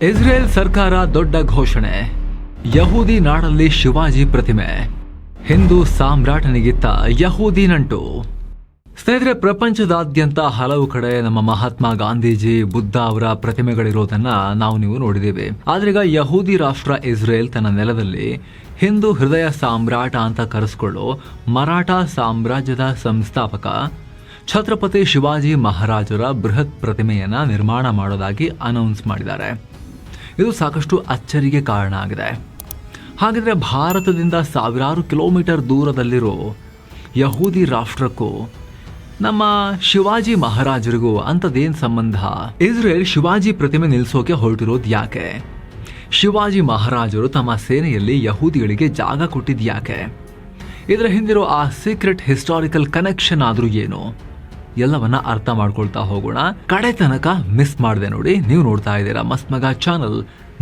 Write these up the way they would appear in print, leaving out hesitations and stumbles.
Israel ಸರ್ಕಾರ ದೊಡ್ಡ ಘೋಷಣೆ. ಯಹೂದಿ ನಾಡಲ್ಲಿ ಶಿವಾಜಿ ಪ್ರತಿಮೆ. ಹಿಂದೂ ಸಾಮ್ರಾಟನಿಗಿತ್ತ ಯಹೂದಿ ನಂಟು. ಸ್ನೇಹಿತರೆ, ಪ್ರಪಂಚದಾದ್ಯಂತ ಹಲವು ಕಡೆ ನಮ್ಮ ಮಹಾತ್ಮ ಗಾಂಧೀಜಿ, ಬುದ್ಧ ಅವರ ಪ್ರತಿಮೆಗಳಿರೋದನ್ನ ನೀವು ನೋಡಿದ್ದೀವಿ. ಆದ್ರೀಗ ಯಹೂದಿ ರಾಷ್ಟ್ರ ಇಸ್ರೇಲ್ ತನ್ನ ನೆಲದಲ್ಲಿ ಹಿಂದೂ ಹೃದಯ ಸಾಮ್ರಾಟ ಅಂತ ಕರೆಸ್ಕೊಳ್ಳೋ ಮರಾಠ ಸಾಮ್ರಾಜ್ಯದ ಸಂಸ್ಥಾಪಕ ಛತ್ರಪತಿ ಶಿವಾಜಿ ಮಹಾರಾಜರ ಬೃಹತ್ ಪ್ರತಿಮೆಯನ್ನ ನಿರ್ಮಾಣ ಮಾಡೋದಾಗಿ ಅನೌನ್ಸ್ ಮಾಡಿದ್ದಾರೆ. ಇದು ಸಾಕಷ್ಟು ಅಚ್ಚರಿಗೆ ಕಾರಣ ಆಗಿದೆ. ಹಾಗಿದ್ರೆ ಭಾರತದಿಂದ ಸಾವಿರಾರು ಕಿಲೋಮೀಟರ್ ದೂರದಲ್ಲಿರೋ ಯಹೂದಿ ರಾಷ್ಟ್ರಕ್ಕೂ ನಮ್ಮ ಶಿವಾಜಿ ಮಹಾರಾಜರಿಗೂ ಅಂಥದ್ದೇನು ಸಂಬಂಧ? ಇಸ್ರೇಲ್ ಶಿವಾಜಿ ಪ್ರತಿಮೆ ನಿಲ್ಲಿಸೋಕೆ ಹೊರಟಿರೋದು ಯಾಕೆ? ಶಿವಾಜಿ ಮಹಾರಾಜರು ತಮ್ಮ ಸೇನೆಯಲ್ಲಿ ಯಹೂದಿಗಳಿಗೆ ಜಾಗ ಕೊಟ್ಟಿದ್ಯಾಕೆ? ಇದರ ಹಿಂದಿರೋ ಆ ಸೀಕ್ರೆಟ್ ಹಿಸ್ಟಾರಿಕಲ್ ಕನೆಕ್ಷನ್ ಆದ್ರೂ ಏನು? ಎಲ್ಲವನ್ನ ಅರ್ಥ ಮಾಡ್ಕೊಳ್ತಾ ಹೋಗೋಣ. ಕಡೆ ತನಕ ಮಿಸ್ ಮಾಡಿದೆ ನೋಡಿ. ನೀವು ನೋಡ್ತಾ ಇದ್ದೀರಾ ಮಸ್ತ್ ಮಗ ಚಾನಲ್.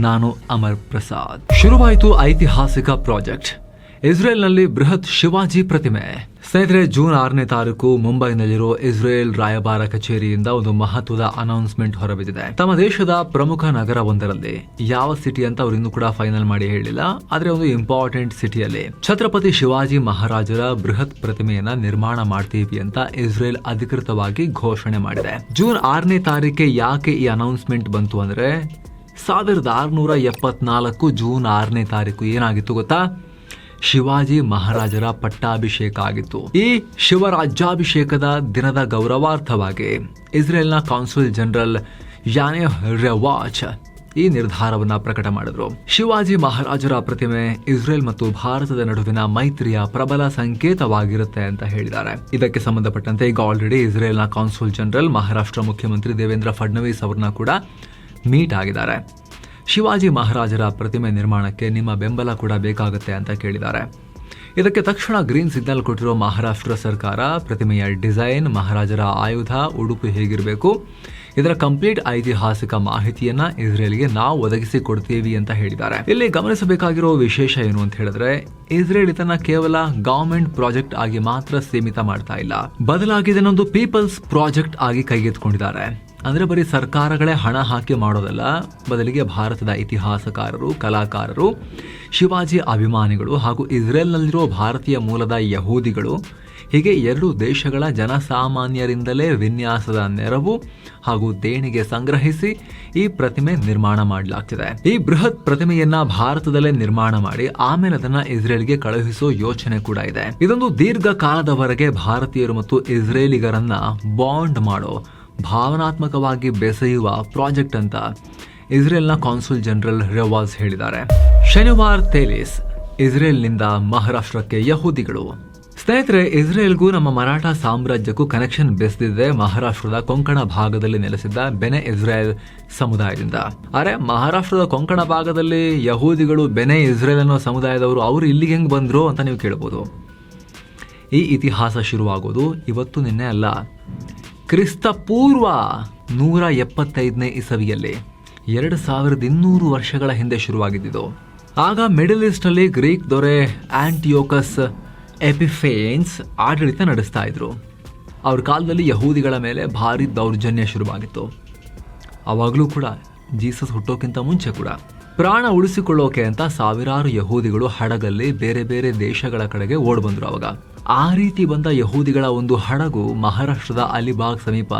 ನಾನು ಅಮರ್ ಪ್ರಸಾದ್. ಶುರುವಾಯಿತು ಐತಿಹಾಸಿಕ ಪ್ರಾಜೆಕ್ಟ್. ಇಸ್ರೇಲ್ನಲ್ಲಿ ಬೃಹತ್ ಶಿವಾಜಿ ಪ್ರತಿಮೆ. ಸ್ನೇಹಿತರೆ, ಜೂನ್ 6ನೇ ತಾರೀಕು ಮುಂಬೈನಲ್ಲಿರೋ ಇಸ್ರೇಲ್ ರಾಯಭಾರ ಕಚೇರಿಯಿಂದ ಒಂದು ಮಹತ್ವದ ಅನೌನ್ಸ್ಮೆಂಟ್ ಹೊರಬಿದ್ದಿದೆ. ತಮ್ಮ ದೇಶದ ಪ್ರಮುಖ ನಗರವೊಂದರಲ್ಲಿ, ಯಾವ ಸಿಟಿ ಅಂತ ಅವರು ಇನ್ನೂ ಕೂಡ ಫೈನಲ್ ಮಾಡಿ ಹೇಳಿಲ್ಲ, ಆದ್ರೆ ಒಂದು ಇಂಪಾರ್ಟೆಂಟ್ ಸಿಟಿಯಲ್ಲಿ ಛತ್ರಪತಿ ಶಿವಾಜಿ ಮಹಾರಾಜರ ಬೃಹತ್ ಪ್ರತಿಮೆಯನ್ನ ನಿರ್ಮಾಣ ಮಾಡ್ತೀವಿ ಅಂತ ಇಸ್ರೇಲ್ ಅಧಿಕೃತವಾಗಿ ಘೋಷಣೆ ಮಾಡಿದೆ. ಜೂನ್ 6ನೇ ತಾರೀಕೆ ಯಾಕೆ ಈ ಅನೌನ್ಸ್ಮೆಂಟ್ ಬಂತು ಅಂದ್ರೆ 1674 ಜೂನ್ 6ನೇ ತಾರೀಕು ಏನಾಗಿತ್ತು ಗೊತ್ತಾ? ಶಿವಾಜಿ ಮಹಾರಾಜರ ಪಟ್ಟಾಭಿಷೇಕ ಆಗಿತ್ತು. ಈ ಶಿವರಾಜ್ಯಾಭಿಷೇಕದ ದಿನದ ಗೌರವಾರ್ಥವಾಗಿ ಇಸ್ರೇಲ್ನ ಕಾನ್ಸುಲ್ ಜನರಲ್ ಯಾನೆವ್ ರೆವಾಚ್ ಈ ನಿರ್ಧಾರವನ್ನ ಪ್ರಕಟ ಮಾಡಿದ್ರು. ಶಿವಾಜಿ ಮಹಾರಾಜರ ಪ್ರತಿಮೆ ಇಸ್ರೇಲ್ ಮತ್ತು ಭಾರತದ ನಡುವಿನ ಮೈತ್ರಿಯ ಪ್ರಬಲ ಸಂಕೇತವಾಗಿರುತ್ತೆ ಅಂತ ಹೇಳಿದ್ದಾರೆ. ಇದಕ್ಕೆ ಸಂಬಂಧಪಟ್ಟಂತೆ ಈಗ ಆಲ್ರೆಡಿ ಇಸ್ರೇಲ್ನ ಕಾನ್ಸುಲ್ ಜನರಲ್ ಮಹಾರಾಷ್ಟ್ರ ಮುಖ್ಯಮಂತ್ರಿ ದೇವೇಂದ್ರ ಫಡ್ನವೀಸ್ ಅವರನ್ನ ಕೂಡ ಮೀಟ್ ಆಗಿದ್ದಾರೆ. ಶಿವಾಜಿ ಮಹಾರಾಜರ ಪ್ರತಿಮೆ ನಿರ್ಮಾಣಕ್ಕೆ ನಿಮ್ಮ ಬೆಂಬಲ ಕೂಡ ಬೇಕಾಗುತ್ತೆ ಅಂತ ಕೇಳಿದ್ದಾರೆ. ಇದಕ್ಕೆ ತಕ್ಷಣ ಗ್ರೀನ್ ಸಿಗ್ನಲ್ ಕೊಟ್ಟಿರೋ ಮಹಾರಾಷ್ಟ್ರ ಸರ್ಕಾರ ಪ್ರತಿಮೆಯ ಡಿಸೈನ್, ಮಹಾರಾಜರ ಆಯುಧ, ಉಡುಪು ಹೇಗಿರಬೇಕು, ಇದರ ಕಂಪ್ಲೀಟ್ ಐತಿಹಾಸಿಕ ಮಾಹಿತಿಯನ್ನ ಇಸ್ರೇಲ್ಗೆ ನಾವು ಒದಗಿಸಿ ಕೊಡ್ತೀವಿ ಅಂತ ಹೇಳಿದ್ದಾರೆ. ಇಲ್ಲಿ ಗಮನಿಸಬೇಕಾಗಿರೋ ವಿಶೇಷ ಏನು ಅಂತ ಹೇಳಿದ್ರೆ, ಇಸ್ರೇಲ್ ಇದನ್ನ ಕೇವಲ ಗವರ್ಮೆಂಟ್ ಪ್ರಾಜೆಕ್ಟ್ ಆಗಿ ಮಾತ್ರ ಸೀಮಿತ ಮಾಡ್ತಾ ಇಲ್ಲ, ಬದಲಾಗಿ ಇದನ್ನೊಂದು ಪೀಪಲ್ಸ್ ಪ್ರಾಜೆಕ್ಟ್ ಆಗಿ ಕೈಗೆತ್ತಿಕೊಂಡಿದ್ದಾರೆ. ಅಂದ್ರೆ ಬರೀ ಸರ್ಕಾರಗಳೇ ಹಣ ಹಾಕಿ ಮಾಡೋದಲ್ಲ, ಬದಲಿಗೆ ಭಾರತದ ಇತಿಹಾಸಕಾರರು, ಕಲಾಕಾರರು, ಶಿವಾಜಿ ಅಭಿಮಾನಿಗಳು ಹಾಗೂ ಇಸ್ರೇಲ್ನಲ್ಲಿರೋ ಭಾರತೀಯ ಮೂಲದ ಯಹೂದಿಗಳು, ಹೀಗೆ ಎರಡು ದೇಶಗಳ ಜನಸಾಮಾನ್ಯರಿಂದಲೇ ವಿನ್ಯಾಸದ ನೆರವು ಹಾಗೂ ದೇಣಿಗೆ ಸಂಗ್ರಹಿಸಿ ಈ ಪ್ರತಿಮೆ ನಿರ್ಮಾಣ ಮಾಡಲಾಗ್ತಿದೆ. ಈ ಬೃಹತ್ ಪ್ರತಿಮೆಯನ್ನ ಭಾರತದಲ್ಲೇ ನಿರ್ಮಾಣ ಮಾಡಿ ಆಮೇಲೆ ಅದನ್ನ ಇಸ್ರೇಲ್ಗೆ ಕಳುಹಿಸೋ ಯೋಚನೆ ಕೂಡ ಇದೆ. ಇದೊಂದು ದೀರ್ಘಕಾಲದವರೆಗೆ ಭಾರತೀಯರು ಮತ್ತು ಇಸ್ರೇಲಿಗರನ್ನ ಬಾಂಡ್ ಮಾಡೋ, ಭಾವನಾತ್ಮಕವಾಗಿ ಬೆಸೆಯುವ ಪ್ರಾಜೆಕ್ಟ್ ಅಂತ ಇಸ್ರೇಲ್ನ ಕಾನ್ಸುಲ್ ಜನರಲ್ ರೆವಾಜ್ ಹೇಳಿದ್ದಾರೆ. ಶನಿವಾರ ತೇಲಿಸ್, ಇಸ್ರೇಲ್ನಿಂದ ಮಹಾರಾಷ್ಟ್ರಕ್ಕೆ ಯಹೂದಿಗಳು. ಸ್ನೇಹಿತರೆ, ಇಸ್ರೇಲ್ಗೂ ನಮ್ಮ ಮರಾಠ ಸಾಮ್ರಾಜ್ಯಕ್ಕೂ ಕನೆಕ್ಷನ್ ಬೆಸೆದಿದೆ ಮಹಾರಾಷ್ಟ್ರದ ಕೊಂಕಣ ಭಾಗದಲ್ಲಿ ನೆಲೆಸಿದ್ದ ಬೆನೆ ಇಸ್ರೇಲ್ ಸಮುದಾಯದಿಂದ. ಅರೆ, ಮಹಾರಾಷ್ಟ್ರದ ಕೊಂಕಣ ಭಾಗದಲ್ಲಿ ಯಹೂದಿಗಳು, ಬೆನೆ ಇಸ್ರೇಲ್ ಅನ್ನೋ ಸಮುದಾಯದವರು, ಅವರು ಇಲ್ಲಿಗೆ ಹೆಂಗ್ ಬಂದ್ರು ಅಂತ ನೀವು ಕೇಳಬಹುದು. ಈ ಇತಿಹಾಸ ಶುರುವಾಗೋದು ಇವತ್ತು ನಿನ್ನೆ ಅಲ್ಲ, ಕ್ರಿಸ್ತ ಪೂರ್ವ 175ನೇ ಇಸವಿಯಲ್ಲಿ 2200 ವರ್ಷಗಳ ಹಿಂದೆ ಶುರುವಾಗಿದ್ದು. ಆಗ ಮಿಡಲ್ ಈಸ್ಟ್ ಅಲ್ಲಿ ಗ್ರೀಕ್ ದೊರೆ ಆಂಟಿಯೋಕಸ್ ಎಪಿಫೇನ್ಸ್ ಆಡಳಿತ ನಡೆಸ್ತಾ ಇದ್ರು. ಅವ್ರ ಕಾಲದಲ್ಲಿ ಯಹೂದಿಗಳ ಮೇಲೆ ಭಾರಿ ದೌರ್ಜನ್ಯ ಶುರುವಾಗಿತ್ತು. ಅವಾಗಲೂ ಕೂಡ ಜೀಸಸ್ ಹುಟ್ಟೋಕ್ಕಿಂತ ಮುಂಚೆ ಕೂಡ ಪ್ರಾಣ ಉಳಿಸಿಕೊಳ್ಳೋಕೆ ಅಂತ ಸಾವಿರಾರು ಯಹೂದಿಗಳು ಹಡಗಲ್ಲಿ ಬೇರೆ ಬೇರೆ ದೇಶಗಳ ಕಡೆಗೆ ಓಡ್ ಬಂದ್ರು. ಅವಾಗ ಆ ರೀತಿ ಬಂದ ಯಹೂದಿಗಳ ಒಂದು ಹಡಗು ಮಹಾರಾಷ್ಟ್ರದ ಅಲಿಬಾಗ್ ಸಮೀಪ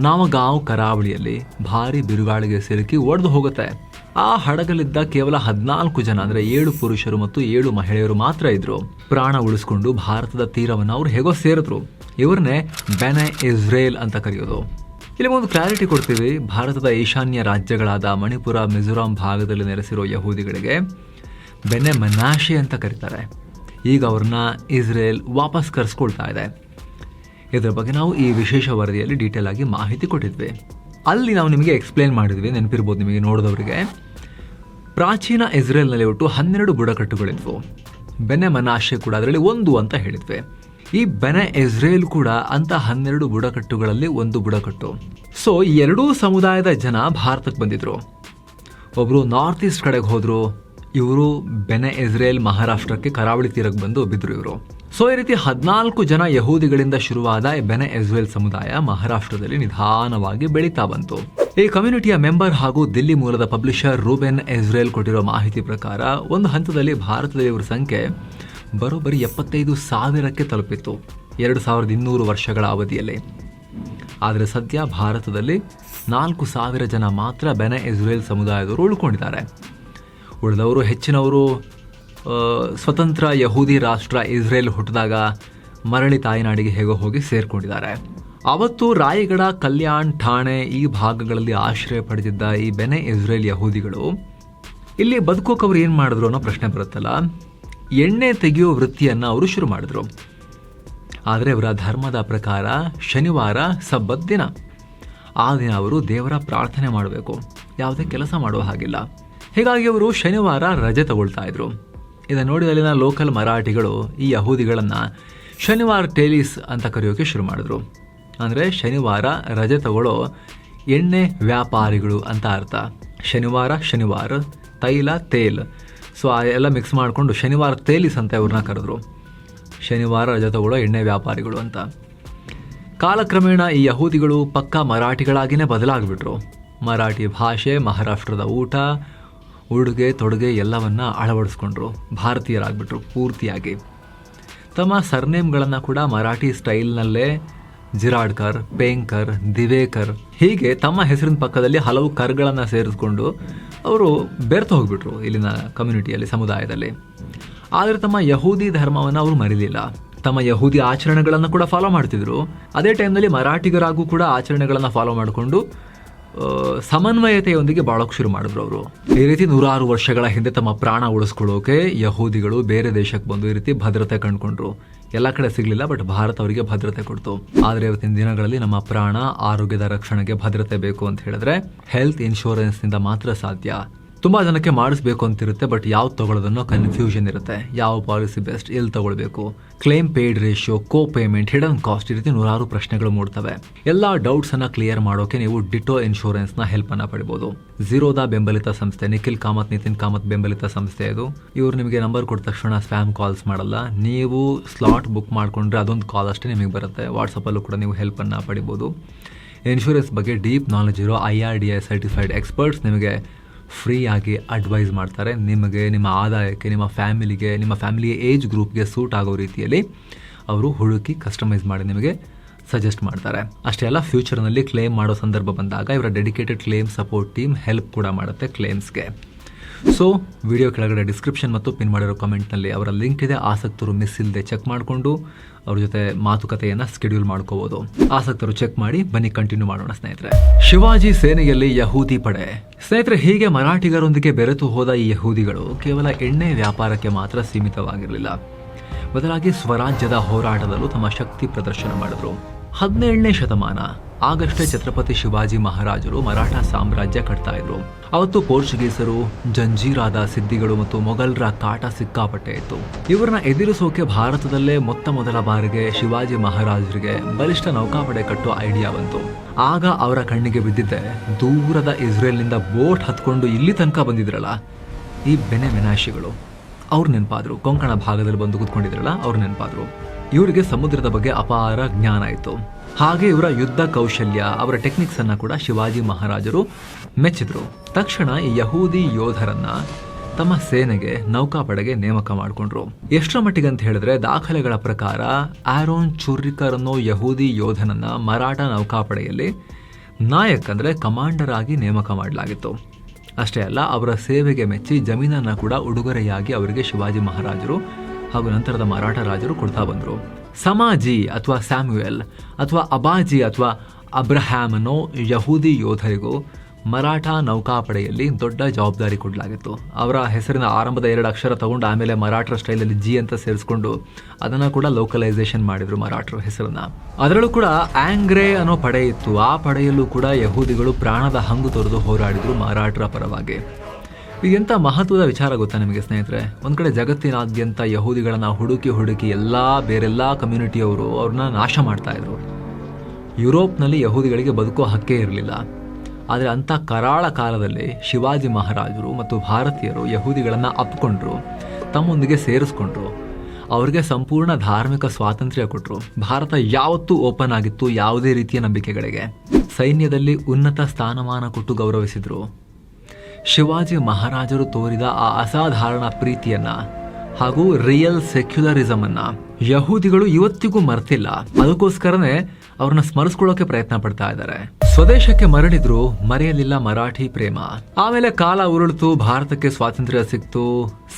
ನವಗಾಂವ್ ಕರಾವಳಿಯಲ್ಲಿ ಭಾರಿ ಬಿರುಗಾಳಿಗೆ ಸಿಲುಕಿ ಒಡೆದು ಹೋಗುತ್ತೆ. ಆ ಹಡಗಲಿದ್ದ ಕೇವಲ 14 ಜನ, ಅಂದ್ರೆ 7 ಪುರುಷರು ಮತ್ತು 7 ಮಹಿಳೆಯರು ಮಾತ್ರ ಇದ್ರು. ಪ್ರಾಣ ಉಳಿಸ್ಕೊಂಡು ಭಾರತದ ತೀರವನ್ನು ಅವ್ರು ಹೇಗೋ ಸೇರಿದ್ರು. ಇವರನ್ನೇ ಬೆನೆ ಇಸ್ರೇಲ್ ಅಂತ ಕರೆಯೋದು. ಇಲ್ಲಿ ಒಂದು ಕ್ಲಾರಿಟಿ ಕೊಡ್ತೀವಿ. ಭಾರತದ ಈಶಾನ್ಯ ರಾಜ್ಯಗಳಾದ ಮಣಿಪುರ, ಮಿಜೋರಾಂ ಭಾಗದಲ್ಲಿ ನೆಲೆಸಿರೋ ಯಹೂದಿಗಳಿಗೆ ಬೆನೆ ಮನಾಶೆ ಅಂತ ಕರೀತಾರೆ. ಈಗ ಅವ್ರನ್ನ ಇಸ್ರೇಲ್ ವಾಪಸ್ ಕರೆಸ್ಕೊಳ್ತಾ ಇದೆ. ಇದರ ಬಗ್ಗೆ ನಾವು ಈ ವಿಶೇಷ ವರದಿಯಲ್ಲಿ ಡೀಟೇಲ್ ಆಗಿ ಮಾಹಿತಿ ಕೊಟ್ಟಿದ್ವಿ. ಅಲ್ಲಿ ನಾವು ನಿಮಗೆ ಎಕ್ಸ್ಪ್ಲೇನ್ ಮಾಡಿದ್ವಿ, ನೆನಪಿರ್ಬೋದು ನಿಮಗೆ ನೋಡಿದವರಿಗೆ. ಪ್ರಾಚೀನ ಇಸ್ರೇಲ್ನಲ್ಲಿ ಒಟ್ಟು 12 ಬುಡಕಟ್ಟುಗಳಿದ್ವು. ಬೆನೆ ಮನಾಶೆ ಕೂಡ ಅದರಲ್ಲಿ ಒಂದು ಅಂತ ಹೇಳಿದ್ವಿ. ಈ ಬೆನೆ ಇಸ್ರೇಲ್ ಕೂಡ ಅಂತ 12 ಬುಡಕಟ್ಟುಗಳಲ್ಲಿ ಒಂದು ಬುಡಕಟ್ಟು. ಸೊ ಈ ಎರಡೂ ಸಮುದಾಯದ ಜನ ಭಾರತಕ್ಕೆ ಬಂದಿದ್ರು. ಒಬ್ರು ನಾರ್ತ್ ಈಸ್ಟ್ ಕಡೆಗೆ ಹೋದ್ರು, ಇವರು ಬೆನೆ ಇಸ್ರೇಲ್ ಮಹಾರಾಷ್ಟ್ರಕ್ಕೆ ಕರಾವಳಿ ತೀರಕ್ಕೆ ಬಂದು ಬಿದ್ರು ಇವರು. ಸೊ ಈ ರೀತಿ 14 ಜನ ಯಹೂದಿಗಳಿಂದ ಶುರುವಾದ ಬೆನೆ ಇಸ್ರೇಲ್ ಸಮುದಾಯ ಮಹಾರಾಷ್ಟ್ರದಲ್ಲಿ ನಿಧಾನವಾಗಿ ಬೆಳೀತಾ ಬಂತು. ಈ ಕಮ್ಯುನಿಟಿಯ ಮೆಂಬರ್ ಹಾಗೂ ದಿಲ್ಲಿ ಮೂಲದ ಪಬ್ಲಿಷರ್ ರೂಬೆನ್ ಇಸ್ರೇಲ್ ಕೊಟ್ಟಿರೋ ಮಾಹಿತಿ ಪ್ರಕಾರ ಒಂದು ಹಂತದಲ್ಲಿ ಭಾರತದಲ್ಲಿ ಇವರ ಸಂಖ್ಯೆ ಬರೋಬ್ಬರಿ 75,000ಕ್ಕೆ ತಲುಪಿತ್ತು 2200 ವರ್ಷಗಳ ಅವಧಿಯಲ್ಲಿ. ಆದರೆ ಸದ್ಯ ಭಾರತದಲ್ಲಿ 4,000 ಜನ ಮಾತ್ರ ಬೆನೆ ಇಸ್ರೇಲ್ ಸಮುದಾಯದವರು ಉಳ್ಕೊಂಡಿದ್ದಾರೆ. ಉಳಿದವರು ಹೆಚ್ಚಿನವರು ಸ್ವತಂತ್ರ ಯಹೂದಿ ರಾಷ್ಟ್ರ ಇಸ್ರೇಲ್ ಹುಟ್ಟಿದಾಗ ಮರಳಿ ತಾಯಿನಾಡಿಗೆ ಹೇಗೋ ಹೋಗಿ ಸೇರ್ಕೊಂಡಿದ್ದಾರೆ. ಅವತ್ತು ರಾಯಗಢ, ಕಲ್ಯಾಣ್, ಠಾಣೆ ಈ ಭಾಗಗಳಲ್ಲಿ ಆಶ್ರಯ ಪಡೆದಿದ್ದ ಈ ಬೆನೆ ಇಸ್ರೇಲ್ ಯಹೂದಿಗಳು ಇಲ್ಲಿ ಬದುಕೋಕೆ ಅವ್ರು ಏನು ಮಾಡಿದ್ರು ಅನ್ನೋ ಪ್ರಶ್ನೆ ಬರುತ್ತಲ್ಲ. ಎಣ್ಣೆ ತೆಗೆಯೋ ವೃತ್ತಿಯನ್ನು ಅವರು ಶುರು ಮಾಡಿದ್ರು. ಆದರೆ ಅವರ ಧರ್ಮದ ಪ್ರಕಾರ ಶನಿವಾರ ಸಬ್ಬತ್ ದಿನ. ಆ ದಿನ ಅವರು ದೇವರ ಪ್ರಾರ್ಥನೆ ಮಾಡಬೇಕು, ಯಾವುದೇ ಕೆಲಸ ಮಾಡುವ ಹಾಗಿಲ್ಲ. ಹೀಗಾಗಿ ಅವರು ಶನಿವಾರ ರಜೆ ತಗೊಳ್ತಾ ಇದ್ರು. ಇದನ್ನು ನೋಡಿ ಅಲ್ಲಿನ ಲೋಕಲ್ ಮರಾಠಿಗಳು ಈ ಯಹೂದಿಗಳನ್ನು ಶನಿವಾರ ಟೇಲೀಸ್ ಅಂತ ಕರೆಯೋಕೆ ಶುರು ಮಾಡಿದ್ರು. ಅಂದರೆ ಶನಿವಾರ ರಜೆ ತಗೊಳ್ಳೋ ಎಣ್ಣೆ ವ್ಯಾಪಾರಿಗಳು ಅಂತ ಅರ್ಥ. ಶನಿವಾರ ತೈಲ ತೇಲ್, ಸೊ ಆ ಎಲ್ಲ ಮಿಕ್ಸ್ ಮಾಡಿಕೊಂಡು ಶನಿವಾರ ತೇಲೀಸ್ ಅಂತ ಇವ್ರನ್ನ ಕರೆದ್ರು. ಶನಿವಾರ ರಜೆ ತಗೊಳ್ಳೋ ಎಣ್ಣೆ ವ್ಯಾಪಾರಿಗಳು ಅಂತ. ಕಾಲಕ್ರಮೇಣ ಈ ಯಹೂದಿಗಳು ಪಕ್ಕಾ ಮರಾಠಿಗಳಾಗಿಯೇ ಬದಲಾಗ್ಬಿಟ್ರು. ಮರಾಠಿ ಭಾಷೆ, ಮಹಾರಾಷ್ಟ್ರದ ಊಟ, ಉಡುಗೆ ತೊಡುಗೆ ಎಲ್ಲವನ್ನ ಅಳವಡಿಸ್ಕೊಂಡ್ರು. ಭಾರತೀಯರಾಗ್ಬಿಟ್ರು ಪೂರ್ತಿಯಾಗಿ. ತಮ್ಮ ಸರ್ನೇಮ್ಗಳನ್ನು ಕೂಡ ಮರಾಠಿ ಸ್ಟೈಲ್ನಲ್ಲೇ ಜಿರಾಡ್ಕರ್, ಪೇಂಕರ್, ದಿವೇಕರ್ ಹೀಗೆ ತಮ್ಮ ಹೆಸರಿನ ಪಕ್ಕದಲ್ಲಿ ಹಲವು ಕರ್ಗಳನ್ನು ಸೇರಿಸ್ಕೊಂಡು ಅವರು ಬೆರ್ತು ಹೋಗ್ಬಿಟ್ರು ಇಲ್ಲಿನ ಕಮ್ಯುನಿಟಿಯಲ್ಲಿ, ಸಮುದಾಯದಲ್ಲಿ. ಆದರೆ ತಮ್ಮ ಯಹೂದಿ ಧರ್ಮವನ್ನು ಅವರು ಮರಿಲಿಲ್ಲ. ತಮ್ಮ ಯಹೂದಿ ಆಚರಣೆಗಳನ್ನು ಕೂಡ ಫಾಲೋ ಮಾಡ್ತಿದ್ರು. ಅದೇ ಟೈಮ್ನಲ್ಲಿ ಮರಾಠಿಗರಾಗೂ ಕೂಡ ಆಚರಣೆಗಳನ್ನು ಫಾಲೋ ಮಾಡಿಕೊಂಡು ಸಮನ್ವಯತೆಯೊಂದಿಗೆ ಬಾಳೋಕೆ ಶುರು ಮಾಡಿದ್ರು ಅವರು. ಈ ರೀತಿ 100 ವರ್ಷಗಳ ಹಿಂದೆ ತಮ್ಮ ಪ್ರಾಣ ಉಳಿಸ್ಕೊಳ್ಳೋಕೆ ಯಹೂದಿಗಳು ಬೇರೆ ದೇಶಕ್ಕೆ ಬಂದು ಈ ರೀತಿ ಭದ್ರತೆ ಕಂಡುಕೊಂಡ್ರು. ಎಲ್ಲ ಕಡೆ ಸಿಗಲಿಲ್ಲ, ಬಟ್ ಭಾರತ ಅವರಿಗೆ ಭದ್ರತೆ ಕೊಡ್ತು. ಆದರೆ ಇವತ್ತಿನ ದಿನಗಳಲ್ಲಿ ನಮ್ಮ ಪ್ರಾಣ, ಆರೋಗ್ಯದ ರಕ್ಷಣೆಗೆ ಭದ್ರತೆ ಬೇಕು ಅಂತ ಹೇಳಿದ್ರೆ ಹೆಲ್ತ್ ಇನ್ಶೂರೆನ್ಸ್ನಿಂದ ಮಾತ್ರ ಸಾಧ್ಯ. ತುಂಬಾ ಜನಕ್ಕೆ ಮಾಡಿಸ್ಬೇಕು ಅಂತಿರುತ್ತೆ, ಬಟ್ ಯಾವ್ದು ತಗೊಳ್ಳೋದನ್ನೋ ಕನ್ಫ್ಯೂಷನ್ ಇರುತ್ತೆ. ಯಾವ ಪಾಲಿಸಿ ಬೆಸ್ಟ್, ಎಲ್ಲಿ ತಗೊಳ್ಬೇಕು, ಕ್ಲೇಮ್ ಪೇಯ್ಡ್ ರೇಷಿಯೋ, ಕೋ ಪೇಮೆಂಟ್, ಹಿಡನ್ ಕಾಸ್ಟ್, ಈ ರೀತಿ 100 ಪ್ರಶ್ನೆಗಳು ಮೂಡ್ತವೆ. ಎಲ್ಲ ಡೌಟ್ಸ್ ಅನ್ನ ಕ್ಲಿಯರ್ ಮಾಡೋಕೆ ನೀವು ಡಿಟೋ ಇನ್ಶೂರೆನ್ಸ್ ನ ಹೆಲ್ಪ್ ಅನ್ನ ಪಡಿಬಹುದು. ಝೀರೋದ ಬೆಂಬಲಿತ ಸಂಸ್ಥೆ, ನಿತಿನ್ ಕಾಮತ್ ಬೆಂಬಲಿತ ಸಂಸ್ಥೆ ಇದು. ಇವರು ನಿಮಗೆ ನಂಬರ್ ಕೊಟ್ಟ ತಕ್ಷಣ ಸ್ಪ್ಯಾಮ್ ಕಾಲ್ಸ್ ಮಾಡಲ್ಲ. ನೀವು ಸ್ಲಾಟ್ ಬುಕ್ ಮಾಡ್ಕೊಂಡ್ರೆ ಅದೊಂದು ಕಾಲ್ ಅಷ್ಟೇ ನಿಮಗೆ ಬರುತ್ತೆ. ವಾಟ್ಸಪ್ಪಲ್ಲೂ ಕೂಡ ನೀವು ಹೆಲ್ಪ್ ಅನ್ನ ಪಡಿಬಹುದು. ಇನ್ಶೂರೆನ್ಸ್ ಬಗ್ಗೆ ಡೀಪ್ ನಾಲೆಜ್ ಇರೋ IRDAI ಸರ್ಟಿಫೈಡ್ ಎಕ್ಸ್ಪರ್ಟ್ಸ್ ನಿಮಗೆ ಫ್ರೀ ಆಗಿ ಅಡ್ವೈಸ್ ಮಾಡ್ತಾರೆ. ನಿಮಗೆ, ನಿಮ್ಮ ಆದಾಯಕ್ಕೆ, ನಿಮ್ಮ ಫ್ಯಾಮಿಲಿಯ ಏಜ್ ಗ್ರೂಪ್ಗೆ ಸೂಟ್ ಆಗೋ ರೀತಿಯಲ್ಲಿ ಅವರು ಹುಡುಕಿ ಕಸ್ಟಮೈಸ್ ಮಾಡಿ ನಿಮಗೆ ಸಜೆಸ್ಟ್ ಮಾಡ್ತಾರೆ. ಅಷ್ಟೇ ಅಲ್ಲ, ಫ್ಯೂಚರ್ನಲ್ಲಿ ಕ್ಲೇಮ್ ಮಾಡೋ ಸಂದರ್ಭ ಬಂದಾಗ ಇವರ dedicated claim support team help ಕೂಡ ಮಾಡುತ್ತೆ ಕ್ಲೇಮ್ಸ್ಗೆ. ಸೊ ವಿಡಿಯೋ ಕೆಳಗಡೆ ಡಿಸ್ಕ್ರಿಪ್ಷನ್ ಮತ್ತು ಪಿನ್ ಮಾಡಿರೋ ಕಮೆಂಟ್ನಲ್ಲಿ ಅವರ ಲಿಂಕ್ ಇದೆ. ಆಸಕ್ತರು ಮಿಸ್ ಇಲ್ಲದೆ ಚೆಕ್ ಮಾಡಿಕೊಂಡು ಅವ್ರ ಜೊತೆ ಮಾತುಕತೆಯನ್ನು ಸ್ಕೆಡ್ಯೂಲ್ ಮಾಡ್ಕೋಬಹುದು. ಆಸಕ್ತರು ಚೆಕ್ ಮಾಡಿ. ಬನ್ನಿ ಕಂಟಿನ್ಯೂ ಮಾಡೋಣ ಸ್ನೇಹಿತರೆ. ಶಿವಾಜಿ ಸೇನೆಯಲ್ಲಿ ಯಹೂದಿ ಪಡೆ. ಸ್ನೇಹಿತರೆ, ಹೀಗೆ ಮರಾಠಿಗರೊಂದಿಗೆ ಬೆರೆತು ಹೋದ ಈ ಯಹೂದಿಗಳು ಕೇವಲ ಎಣ್ಣೆ ವ್ಯಾಪಾರಕ್ಕೆ ಮಾತ್ರ ಸೀಮಿತವಾಗಿರಲಿಲ್ಲ. ಬದಲಾಗಿ ಸ್ವರಾಜ್ಯದ ಹೋರಾಟದಲ್ಲೂ ತಮ್ಮ ಶಕ್ತಿ ಪ್ರದರ್ಶನ ಮಾಡಿದ್ರು. 17ನೇ ಶತಮಾನ ಆಗಷ್ಟೇ ಛತ್ರಪತಿ ಶಿವಾಜಿ ಮಹಾರಾಜರು ಮರಾಠ ಸಾಮ್ರಾಜ್ಯ ಕಟ್ತಾ ಇದ್ರು. ಅವತ್ತು ಪೋರ್ಚುಗೀಸರು, ಜಂಜೀರಾದ ಸಿದ್ದಿಗಳು ಮತ್ತು ಮೊಘಲರ ಕಾಟ ಸಿಕ್ಕಾಪಟ್ಟೆ ಇತ್ತು. ಇವರನ್ನ ಎದುರಿಸೋಕೆ ಭಾರತದಲ್ಲೇ ಮೊದಲ ಬಾರಿಗೆ ಶಿವಾಜಿ ಮಹಾರಾಜರಿಗೆ ಬಲಿಷ್ಠ ನೌಕಾಪಡೆ ಕಟ್ಟೋ ಐಡಿಯಾ ಬಂತು. ಆಗ ಅವರ ಕಣ್ಣಿಗೆ ಬಿದ್ದಿದ್ದೆ ದೂರದ ಇಸ್ರೇಲ್ನಿಂದ ಬೋಟ್ ಹತ್ಕೊಂಡು ಇಲ್ಲಿ ತನಕ ಬಂದಿದ್ರಲ್ಲ ಈ ಬೆನೆ ಮೆನಾಶಿಗಳು. ಅವ್ರು ನೆನಪಾದ್ರು. ಕೊಂಕಣ ಭಾಗದಲ್ಲಿ ಬಂದು ಕೂತ್ಕೊಂಡಿದ್ರಲ್ಲ ಅವ್ರು ನೆನಪಾದ್ರು. ಇವರಿಗೆ ಸಮುದ್ರದ ಬಗ್ಗೆ ಅಪಾರ ಜ್ಞಾನ ಇತ್ತು. ಹಾಗೆ ಇವರ ಯುದ್ಧ ಕೌಶಲ್ಯ, ಅವರ ಟೆಕ್ನಿಕ್ಸ್ ಅನ್ನ ಕೂಡ ಶಿವಾಜಿ ಮಹಾರಾಜರು ಮೆಚ್ಚಿದ್ರು. ತಕ್ಷಣ ಈ ಯಹೂದಿ ಯೋಧರನ್ನ ತಮ್ಮ ಸೇನೆಗೆ, ನೌಕಾಪಡೆಗೆ ನೇಮಕ ಮಾಡಿಕೊಂಡ್ರು. ಎಷ್ಟರ ಮಟ್ಟಿಗೆ ಅಂತ ಹೇಳಿದ್ರೆ, ದಾಖಲೆಗಳ ಪ್ರಕಾರ ಆರೋನ್ ಚುರ್ರಿಕರ್ ಅನ್ನೋ ಯಹೂದಿ ಯೋಧನನ್ನ ಮರಾಠ ನೌಕಾಪಡೆಯಲ್ಲಿ ನಾಯಕ್ ಅಂದ್ರೆ ಕಮಾಂಡರ್ ಆಗಿ ನೇಮಕ ಮಾಡಲಾಗಿತ್ತು. ಅಷ್ಟೇ ಅಲ್ಲ, ಅವರ ಸೇವೆಗೆ ಮೆಚ್ಚಿ ಜಮೀನನ್ನ ಕೂಡ ಉಡುಗೊರೆಯಾಗಿ ಅವರಿಗೆ ಶಿವಾಜಿ ಮಹಾರಾಜರು ಹಾಗೂ ನಂತರದ ಮರಾಠ ರಾಜರು ಕೊಡ್ತಾ ಬಂದರು. ಸಮಾಜಿ ಅಥವಾ ಸ್ಯಾಮ್ಯುಯಲ್ ಅಥವಾ ಅಬಾಜಿ ಅಥವಾ ಅಬ್ರಹಾಮ್ ಅನ್ನೋ ಯಹೂದಿ ಯೋಧರಿಗೂ ಮರಾಠ ನೌಕಾಪಡೆಯಲ್ಲಿ ದೊಡ್ಡ ಜವಾಬ್ದಾರಿ ಕೊಡಲಾಗಿತ್ತು. ಅವರ ಹೆಸರಿನ ಆರಂಭದ 2 ಅಕ್ಷರ ತಗೊಂಡು ಆಮೇಲೆ ಮರಾಠರ ಸ್ಟೈಲಲ್ಲಿ ಜಿ ಅಂತ ಸೇರಿಸ್ಕೊಂಡು ಅದನ್ನು ಕೂಡ ಲೋಕಲೈಸೇಷನ್ ಮಾಡಿದ್ರು ಮರಾಠರ ಹೆಸರನ್ನ. ಅದರಲ್ಲೂ ಕೂಡ ಆಂಗ್ರೆ ಅನ್ನೋ ಪಡೆ ಇತ್ತು. ಆ ಪಡೆಯಲ್ಲೂ ಕೂಡ ಯಹೂದಿಗಳು ಪ್ರಾಣದ ಹಂಗು ತೊರೆದು ಹೋರಾಡಿದ್ರು ಮರಾಠರ ಪರವಾಗಿ. ಎಂಥ ಮಹತ್ವದ ವಿಚಾರ ಗೊತ್ತಾ ನಿಮಗೆ ಸ್ನೇಹಿತರೆ? ಒಂದು ಕಡೆ ಜಗತ್ತಿನಾದ್ಯಂತ ಯಹೂದಿಗಳನ್ನ ಹುಡುಕಿ ಬೇರೆಲ್ಲ ಕಮ್ಯುನಿಟಿಯವರು ಅವ್ರನ್ನ ನಾಶ ಮಾಡ್ತಾ ಇದ್ರು. ಯುರೋಪ್ನಲ್ಲಿ ಯಹೂದಿಗಳಿಗೆ ಬದುಕೋ ಹಕ್ಕೇ ಇರಲಿಲ್ಲ. ಆದರೆ ಅಂಥ ಕರಾಳ ಕಾಲದಲ್ಲಿ ಶಿವಾಜಿ ಮಹಾರಾಜರು ಮತ್ತು ಭಾರತೀಯರು ಯಹೂದಿಗಳನ್ನು ಅಪ್ಪಿಕೊಂಡ್ರು, ತಮ್ಮೊಂದಿಗೆ ಸೇರಿಸ್ಕೊಂಡ್ರು. ಅವರಿಗೆ ಸಂಪೂರ್ಣ ಧಾರ್ಮಿಕ ಸ್ವಾತಂತ್ರ್ಯ ಕೊಟ್ಟರು. ಭಾರತ ಯಾವತ್ತೂ ಓಪನ್ ಆಗಿತ್ತು ಯಾವುದೇ ರೀತಿಯ ನಂಬಿಕೆಗಳಿಗೆ. ಸೈನ್ಯದಲ್ಲಿ ಉನ್ನತ ಸ್ಥಾನಮಾನ ಕೊಟ್ಟು ಗೌರವಿಸಿದ್ರು. ಶಿವಾಜಿ ಮಹಾರಾಜರು ತೋರಿದ ಆ ಅಸಾಧಾರಣ ಪ್ರೀತಿಯನ್ನ ಹಾಗೂ ರಿಯಲ್ ಸೆಕ್ಯುಲರಿಸಮ್ ಅನ್ನ ಯಹೂದಿಗಳು ಇವತ್ತಿಗೂ ಮರ್ತಿಲ್ಲ. ಅದಕ್ಕೋಸ್ಕರನೇ ಅವ್ರನ್ನ ಸ್ಮರಿಸ್ಕೊಳ್ಳೋಕೆ ಪ್ರಯತ್ನ ಪಡ್ತಾ ಇದ್ದಾರೆ. ಸ್ವದೇಶಕ್ಕೆ ಮರಳಿದ್ರು, ಮರೆಯಲಿಲ್ಲ ಮರಾಠಿ ಪ್ರೇಮ. ಆಮೇಲೆ ಕಾಲ ಉರುಳಿತು, ಭಾರತಕ್ಕೆ ಸ್ವಾತಂತ್ರ್ಯ ಸಿಕ್ತು.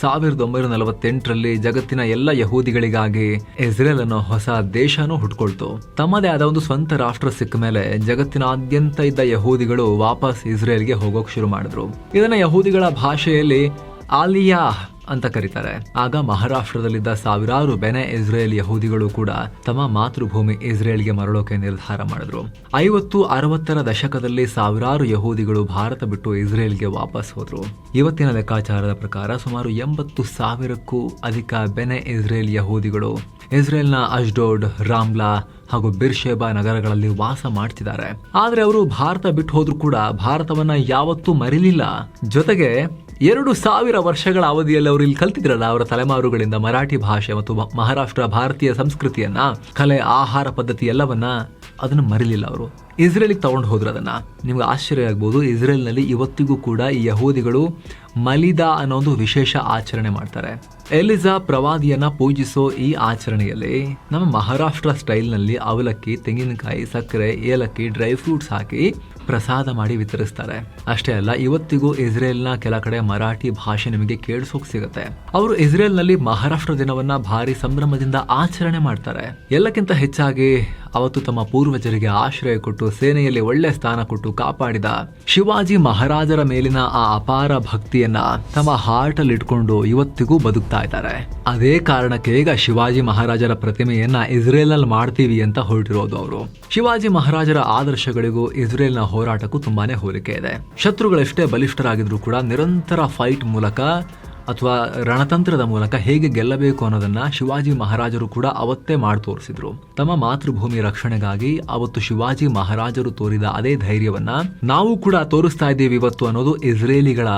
1948ರಲ್ಲಿ ಜಗತ್ತಿನ ಎಲ್ಲ ಯಹೂದಿಗಳಿಗಾಗಿ ಇಸ್ರೇಲ್ ಅನ್ನೋ ಹೊಸ ದೇಶನೂ ಹುಟ್ಕೊಳ್ತು. ತಮ್ಮದೇ ಆದ ಒಂದು ಸ್ವಂತ ರಾಷ್ಟ್ರ ಸಿಕ್ಕ ಮೇಲೆ ಜಗತ್ತಿನಾದ್ಯಂತ ಇದ್ದ ಯಹೂದಿಗಳು ವಾಪಸ್ ಇಸ್ರೇಲ್ಗೆ ಹೋಗೋಕ್ ಶುರು ಮಾಡಿದ್ರು. ಇದನ್ನ ಯಹೂದಿಗಳ ಭಾಷೆಯಲ್ಲಿ ಆಲಿಯಾ ಅಂತ ಕರೀತಾರೆ. ಆಗ ಮಹಾರಾಷ್ಟ್ರದಲ್ಲಿದ್ದ ಸಾವಿರಾರು ಬೆನೆ ಇಸ್ರೇಲ್ ಯಹೂದಿಗಳು ಕೂಡ ತಮ್ಮ ಮಾತೃಭೂಮಿ ಇಸ್ರೇಲ್ಗೆ ಮರಳೋಕೆ ನಿರ್ಧಾರ ಮಾಡಿದ್ರು. 50-60ರ ದಶಕದಲ್ಲಿ ಸಾವಿರಾರು ಯಹೂದಿಗಳು ಭಾರತ ಬಿಟ್ಟು ಇಸ್ರೇಲ್ಗೆ ವಾಪಸ್ ಹೋದ್ರು. ಇವತ್ತಿನ ಲೆಕ್ಕಾಚಾರದ ಪ್ರಕಾರ ಸುಮಾರು 80,000ಕ್ಕೂ ಅಧಿಕ ಬೆನೆ ಇಸ್ರೇಲ್ ಯಹೂದಿಗಳು ಇಸ್ರೇಲ್ನ ಅಶ್ಡೋಡ್, ರಾಮ್ಲಾ ಹಾಗೂ ಬಿರ್ಷೆಬಾ ನಗರಗಳಲ್ಲಿ ವಾಸ ಮಾಡ್ತಿದ್ದಾರೆ. ಆದ್ರೆ ಅವರು ಭಾರತ ಬಿಟ್ಟು ಹೋದ್ರು ಕೂಡ ಭಾರತವನ್ನ ಯಾವತ್ತೂ ಮರಿಲಿಲ್ಲ. ಜೊತೆಗೆ 2000 ವರ್ಷಗಳ ಅವಧಿಯಲ್ಲಿ ಅವರು ಇಲ್ಲಿ ಕಲ್ತಿದ್ರಲ್ಲ, ಅವರ ತಲೆಮಾರುಗಳಿಂದ ಮರಾಠಿ ಭಾಷೆ ಮತ್ತು ಮಹಾರಾಷ್ಟ್ರ ಭಾರತೀಯ ಸಂಸ್ಕೃತಿಯನ್ನ, ಕಲೆ, ಆಹಾರ ಪದ್ಧತಿ ಎಲ್ಲವನ್ನ ಅದನ್ನು ಮರಿಲಿಲ್ಲ. ಅವರು ಇಸ್ರೇಲಿಗೆ ತಗೊಂಡು ಹೋದ್ರು. ಅದನ್ನ ನಿಮ್ಗೆ ಆಶ್ಚರ್ಯ ಆಗ್ಬೋದು, ಇಸ್ರೇಲ್ನಲ್ಲಿ ಇವತ್ತಿಗೂ ಕೂಡ ಈ ಯಹೂದಿಗಳು ಮಲಿದಾ ಅನ್ನೋ ಒಂದು ವಿಶೇಷ ಆಚರಣೆ ಮಾಡ್ತಾರೆ. ಎಲಿಜಾ ಪ್ರವಾದಿಯನ್ನ ಪೂಜಿಸೋ ಈ ಆಚರಣೆಯಲ್ಲಿ ನಮ್ಮ ಮಹಾರಾಷ್ಟ್ರ ಸ್ಟೈಲ್ನಲ್ಲಿ ಅವಲಕ್ಕಿ, ತೆಂಗಿನಕಾಯಿ, ಸಕ್ಕರೆ, ಏಲಕ್ಕಿ, ಡ್ರೈ ಫ್ರೂಟ್ಸ್ ಹಾಕಿ ಪ್ರಸಾದ ಮಾಡಿ ವಿತರಿಸ್ತಾರೆ. ಅಷ್ಟೇ ಅಲ್ಲ, ಇವತ್ತಿಗೂ ಇಸ್ರೇಲ್ನ ಕೆಲ ಕಡೆ ಮರಾಠಿ ಭಾಷೆ ನಿಮಗೆ ಕೇಳಿಸೋಕ್ ಸಿಗುತ್ತೆ. ಅವರು ಇಸ್ರೇಲ್ನಲ್ಲಿ ಮಹಾರಾಷ್ಟ್ರ ದಿನವನ್ನ ಭಾರಿ ಸಂಭ್ರಮದಿಂದ ಆಚರಣೆ ಮಾಡ್ತಾರೆ. ಎಲ್ಲಕ್ಕಿಂತ ಹೆಚ್ಚಾಗಿ ಅವತ್ತು ತಮ್ಮ ಪೂರ್ವಜರಿಗೆ ಆಶ್ರಯ ಕೊಟ್ಟು ಸೇನೆಯಲ್ಲಿ ಒಳ್ಳೆ ಸ್ಥಾನ ಕೊಟ್ಟು ಕಾಪಾಡಿದ ಶಿವಾಜಿ ಮಹಾರಾಜರ ಮೇಲಿನ ಆ ಅಪಾರ ಭಕ್ತಿಯನ್ನ ತಮ್ಮ ಹಾರ್ಟ್ ಅಲ್ಲಿ ಇಟ್ಕೊಂಡು ಇವತ್ತಿಗೂ ಬದುಕ್ತಾ ಇದ್ದಾರೆ. ಅದೇ ಕಾರಣಕ್ಕೆ ಈಗ ಶಿವಾಜಿ ಮಹಾರಾಜರ ಪ್ರತಿಮೆಯನ್ನ ಇಸ್ರೇಲ್ ನಲ್ಲಿ ಮಾಡ್ತೀವಿ ಅಂತ ಹೊರಟಿರೋದು ಅವರು. ಶಿವಾಜಿ ಮಹಾರಾಜರ ಆದರ್ಶಗಳಿಗೂ ಇಸ್ರೇಲ್ನ ಹೋರಾಟಕ್ಕೂ ತುಂಬಾನೇ ಹೋಲಿಕೆ ಇದೆ. ಶತ್ರುಗಳೆಷ್ಟೇ ಬಲಿಷ್ಠರಾಗಿದ್ರು ಕೂಡ ನಿರಂತರ ಫೈಟ್ ಮೂಲಕ ಅಥವಾ ರಣತಂತ್ರದ ಮೂಲಕ ಹೇಗೆ ಗೆಲ್ಲಬೇಕು ಅನ್ನೋದನ್ನ ಶಿವಾಜಿ ಮಹಾರಾಜರು ಕೂಡ ಅವತ್ತೇ ಮಾಡಿ ತೋರಿಸಿದ್ರು. ತಮ್ಮ ಮಾತೃಭೂಮಿ ರಕ್ಷಣೆಗಾಗಿ ಅವತ್ತು ಶಿವಾಜಿ ಮಹಾರಾಜರು ತೋರಿದ ಅದೇ ಧೈರ್ಯವನ್ನ ನಾವು ಕೂಡ ತೋರಿಸ್ತಾ ಇದ್ದೀವಿ ಇವತ್ತು ಅನ್ನೋದು ಇಸ್ರೇಲಿಗಳ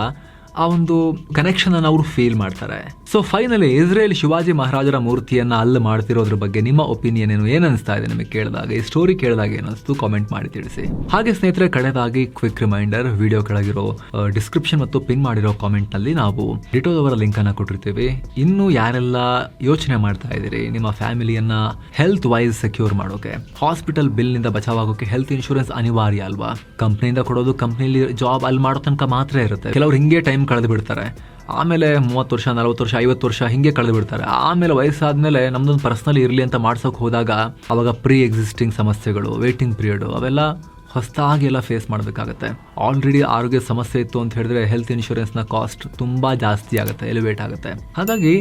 ಆ ಒಂದು ಕನೆಕ್ಷನ್ ಅನ್ನು ಅವರು ಫೀಲ್ ಮಾಡ್ತಾರೆ. ಸೊ ಫೈನಲಿ ಇಸ್ರೇಲ್ ಶಿವಾಜಿ ಮಹಾರಾಜರ ಮೂರ್ತಿಯನ್ನ ಅಲ್ಲಿ ಮಾಡ್ತಿರೋದ್ರ ಬಗ್ಗೆ ನಿಮ್ಮ ಒಪಿನಿಯನ್ ಏನು ಅನಿಸ್ತಾ ಇದೆ ನಿಮಗೆ ಕೇಳಿದಾಗ, ಈ ಸ್ಟೋರಿ ಕೇಳಿದಾಗ ಏನಿಸ್ತು ಕಾಮೆಂಟ್ ಮಾಡಿ ತಿಳಿಸಿ. ಹಾಗೆ ಸ್ನೇಹಿತರೆ, ಕಡೆದಾಗಿ ಕ್ವಿಕ್ ರಿಮೈಂಡರ್, ವಿಡಿಯೋ ಕೆಳಗಿರೋ ಡಿಸ್ಕ್ರಿಪ್ಷನ್ ಮತ್ತು ಪಿನ್ ಮಾಡಿರೋ ಕಾಮೆಂಟ್ ನಲ್ಲಿ ನಾವು ಡಿಟೋದವರ ಲಿಂಕ್ ಅನ್ನ ಕೊಟ್ಟಿರ್ತೀವಿ. ಇನ್ನು ಯಾರೆಲ್ಲ ಯೋಚನೆ ಮಾಡ್ತಾ ಇದ್ದೀರಿ ನಿಮ್ಮ ಫ್ಯಾಮಿಲಿಯನ್ನ ಹೆಲ್ತ್ ವೈಸ್ ಸೆಕ್ಯೂರ್ ಮಾಡೋಕೆ, ಹಾಸ್ಪಿಟಲ್ ಬಿಲ್ ನಿಂದ ಬಚಾವಾಗೋಕೆ ಹೆಲ್ತ್ ಇನ್ಶೂರೆನ್ಸ್ ಅನಿವಾರ್ಯ ಅಲ್ವಾ? ಕಂಪ್ನಿಯಿಂದ ಕೊಡೋದು, ಕಂಪ್ನಿಲಿ ಜಾಬ್ ಅಲ್ಲಿ ಮಾಡೋ ತನಕ ಮಾತ್ರ ಇರುತ್ತೆ. ಕೆಲವರು ಹಿಂಗೆ ಟೈಮ್ ಕಳೆದು ಬಿಡ್ತಾರೆ. ಆಮೇಲೆ 30 ವರ್ಷ, 40 ವರ್ಷ, 50 ವರ್ಷ ಹಿಂಗೆ ಕಳೆದು ಬಿಡ್ತಾರೆ. ಆಮೇಲೆ ವಯಸ್ಸಾದ್ಮೇಲೆ ನಮ್ದೊಂದು ಪರ್ಸನಲ್ ಇರಲಿ ಅಂತ ಮಾಡ್ಸೋಕೆ ಹೋದಾಗ ಅವಾಗ ಪ್ರೀ ಎಕ್ಸಿಸ್ಟಿಂಗ್ ಸಮಸ್ಯೆಗಳು, ವೇಟಿಂಗ್ ಪೀರಿಯಡ್ ಅವೆಲ್ಲ ಹೊಸದಾಗಿ ಎಲ್ಲ ಫೇಸ್ ಮಾಡಬೇಕಾಗತ್ತೆ. ಆಲ್ರೆಡಿ ಆರೋಗ್ಯ ಸಮಸ್ಯೆ ಇತ್ತು ಅಂತ ಹೇಳಿದ್ರೆ ಹೆಲ್ತ್ ಇನ್ಶೂರೆನ್ಸ್ನ ಕಾಸ್ಟ್ ತುಂಬ ಜಾಸ್ತಿ ಆಗುತ್ತೆ, ಎಲಿವೇಟ್ ಆಗುತ್ತೆ. ಹಾಗಾಗಿ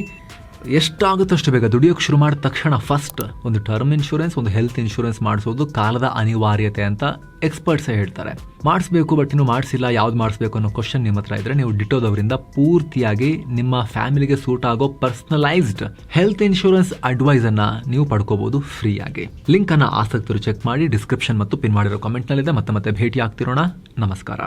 ಎಷ್ಟಾಗುತ್ತೋ ಅಷ್ಟು ಬೇಗ ದುಡಿಯೋಕೆ ಶುರು ಮಾಡಿದ ತಕ್ಷಣ ಫಸ್ಟ್ ಒಂದು ಟರ್ಮ್ ಇನ್ಶೂರೆನ್ಸ್, ಒಂದು ಹೆಲ್ತ್ ಇನ್ಶೂರೆನ್ಸ್ ಮಾಡಿಸೋದು ಕಾಲದ ಅನಿವಾರ್ಯತೆ ಅಂತ ಎಕ್ಸ್ಪರ್ಟ್ಸೇ ಹೇಳ್ತಾರೆ. ಮಾಡಿಸ್ಬೇಕು, ಬಟ್ ಇನ್ನು ಮಾಡಿಸಿಲ್ಲ, ಯಾವ್ದು ಮಾಡಿಸ್ಬೇಕು ಅನ್ನೋ ಕ್ವಶನ್ ನಿಮ್ಮ ಹತ್ರ ಇದ್ರೆ ನೀವು ಡಿಟೋದವರಿಂದ ಪೂರ್ತಿಯಾಗಿ ನಿಮ್ಮ ಫ್ಯಾಮಿಲಿಗೆ ಸೂಟ್ ಆಗೋ ಪರ್ಸನಲೈಸ್ಡ್ ಹೆಲ್ತ್ ಇನ್ಶೂರೆನ್ಸ್ ಅಡ್ವೈಸ್ ಅನ್ನ ನೀವು ಪಡ್ಕೋಬಹುದು ಫ್ರೀ ಆಗಿ. ಲಿಂಕ್ ಅನ್ನ ಆಸಕ್ತರು ಚೆಕ್ ಮಾಡಿ ಡಿಸ್ಕ್ರಿಪ್ಷನ್ ಮತ್ತು ಪಿನ್ ಮಾಡಿರೋ ಕಾಮೆಂಟ್ ನಲ್ಲಿದೆ. ಮತ್ತೆ ಭೇಟಿ ಆಗ್ತಿರೋಣ. ನಮಸ್ಕಾರ.